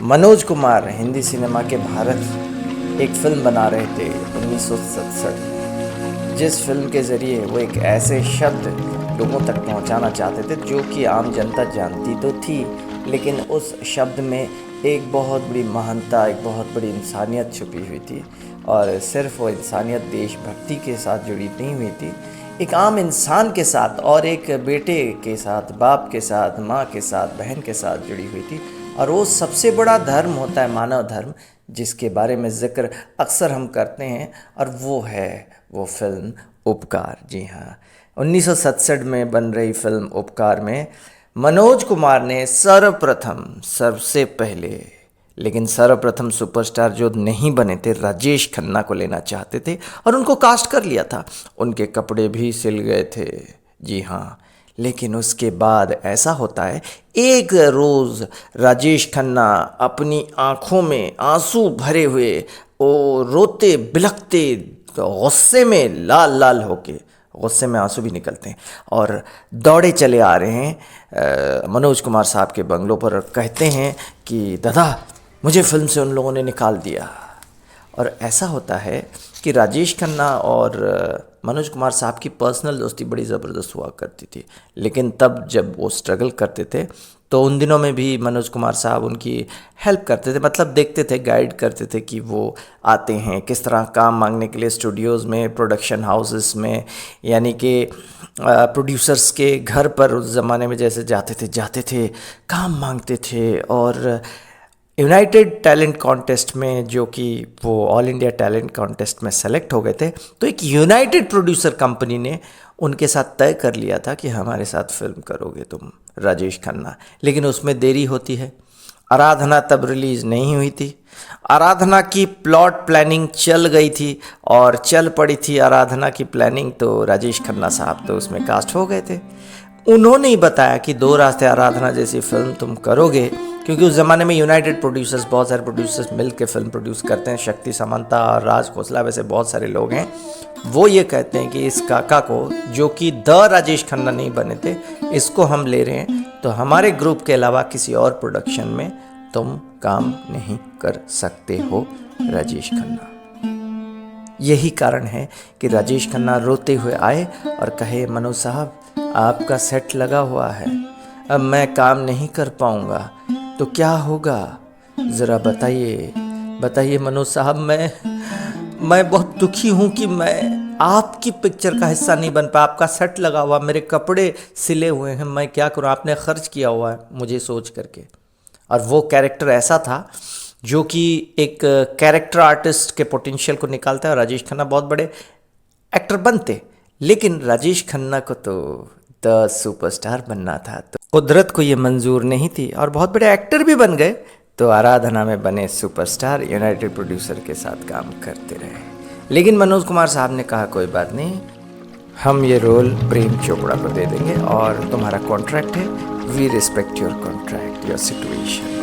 Manoj Kumar Hindi cinema के भारत एक film बना रहे थे 1967 में, जिस फिल्म के ज़रिए वो एक ऐसे शब्द लोगों तक पहुंचाना चाहते थे जो कि आम जनता जानती तो थी, लेकिन उस शब्द में एक बहुत बड़ी महानता, एक बहुत बड़ी इंसानियत छुपी हुई थी। और सिर्फ वो इंसानियत देशभक्ति के साथ जुड़ी नहीं हुई थी, एक आम इंसान के साथ और एक बेटे के साथ, बाप के साथ, माँ के साथ, बहन के साथ जुड़ी हुई थी। और वो सबसे बड़ा धर्म होता है मानव धर्म, जिसके बारे में ज़िक्र अक्सर हम करते हैं, और वो है वो फिल्म उपकार। जी हाँ, 1967 में बन रही फिल्म उपकार में मनोज कुमार ने सर्वप्रथम, सबसे पहले, लेकिन सर्वप्रथम सुपरस्टार जो नहीं बने थे, राजेश खन्ना को लेना चाहते थे और उनको कास्ट कर लिया था। उनके कपड़े भी सिल गए थे। जी हाँ, लेकिन उसके बाद ऐसा होता है, एक रोज़ राजेश खन्ना अपनी आँखों में आंसू भरे हुए, वो रोते बिलखते, गुस्से में लाल लाल होके, गुस्से में आंसू भी निकलते हैं, और दौड़े चले आ रहे हैं मनोज कुमार साहब के बंगलों पर और कहते हैं कि दादा, मुझे फिल्म से उन लोगों ने निकाल दिया। और ऐसा होता है कि राजेश खन्ना और मनोज कुमार साहब की पर्सनल दोस्ती बड़ी ज़बरदस्त हुआ करती थी, लेकिन तब जब वो स्ट्रगल करते थे तो उन दिनों में भी मनोज कुमार साहब उनकी हेल्प करते थे, मतलब देखते थे, गाइड करते थे कि वो आते हैं किस तरह काम मांगने के लिए स्टूडियोज़ में, प्रोडक्शन हाउसेस में, यानी कि प्रोड्यूसर्स के घर पर उस ज़माने में जैसे जाते थे, काम मांगते थे। और यूनाइटेड टैलेंट कॉन्टेस्ट में, जो कि वो ऑल इंडिया टैलेंट कॉन्टेस्ट में सेलेक्ट हो गए थे, तो एक यूनाइटेड प्रोड्यूसर कंपनी ने उनके साथ तय कर लिया था कि हमारे साथ फिल्म करोगे तुम, राजेश खन्ना। लेकिन उसमें देरी होती है। आराधना तब रिलीज़ नहीं हुई थी। आराधना की प्लॉट प्लानिंग चल गई थी और चल पड़ी थी आराधना की प्लानिंग, तो राजेश खन्ना साहब तो उसमें कास्ट हो गए थे। उन्होंने ही बताया कि दो रास्ते आराधना जैसी फिल्म तुम करोगे, क्योंकि उस ज़माने में यूनाइटेड प्रोड्यूसर्स, बहुत सारे प्रोड्यूसर्स मिल के फिल्म प्रोड्यूस करते हैं। शक्ति समंता और राज खोसला वैसे बहुत सारे लोग हैं। वो ये कहते हैं कि इस काका को, जो कि द राजेश खन्ना नहीं बने थे, इसको हम ले रहे हैं, तो हमारे ग्रुप के अलावा किसी और प्रोडक्शन में तुम काम नहीं कर सकते हो राजेश खन्ना। यही कारण है कि राजेश खन्ना रोते हुए आए और कहे, मनोज साहब, आपका सेट लगा हुआ है, अब मैं काम नहीं कर पाऊंगा, तो क्या होगा, ज़रा बताइए मनोज साहब। मैं बहुत दुखी हूँ कि मैं आपकी पिक्चर का हिस्सा नहीं बन पाया। आपका सेट लगा हुआ, मेरे कपड़े सिले हुए हैं, मैं क्या करूँ, आपने खर्च किया हुआ है मुझे सोच करके। और वो कैरेक्टर ऐसा था जो कि एक कैरेक्टर आर्टिस्ट के पोटेंशियल को निकालता है। और राजेश खन्ना बहुत बड़े एक्टर बनते, लेकिन राजेश खन्ना को तो द सुपरस्टार बनना था, तो कुदरत को ये मंजूर नहीं थी, और बहुत बड़े एक्टर भी बन गए, तो आराधना में बने सुपरस्टार, यूनाइटेड प्रोड्यूसर के साथ काम करते रहे। लेकिन मनोज कुमार साहब ने कहा, कोई बात नहीं, हम ये रोल प्रेम चोपड़ा को दे देंगे और तुम्हारा कॉन्ट्रैक्ट है, we respect your contract, your situation.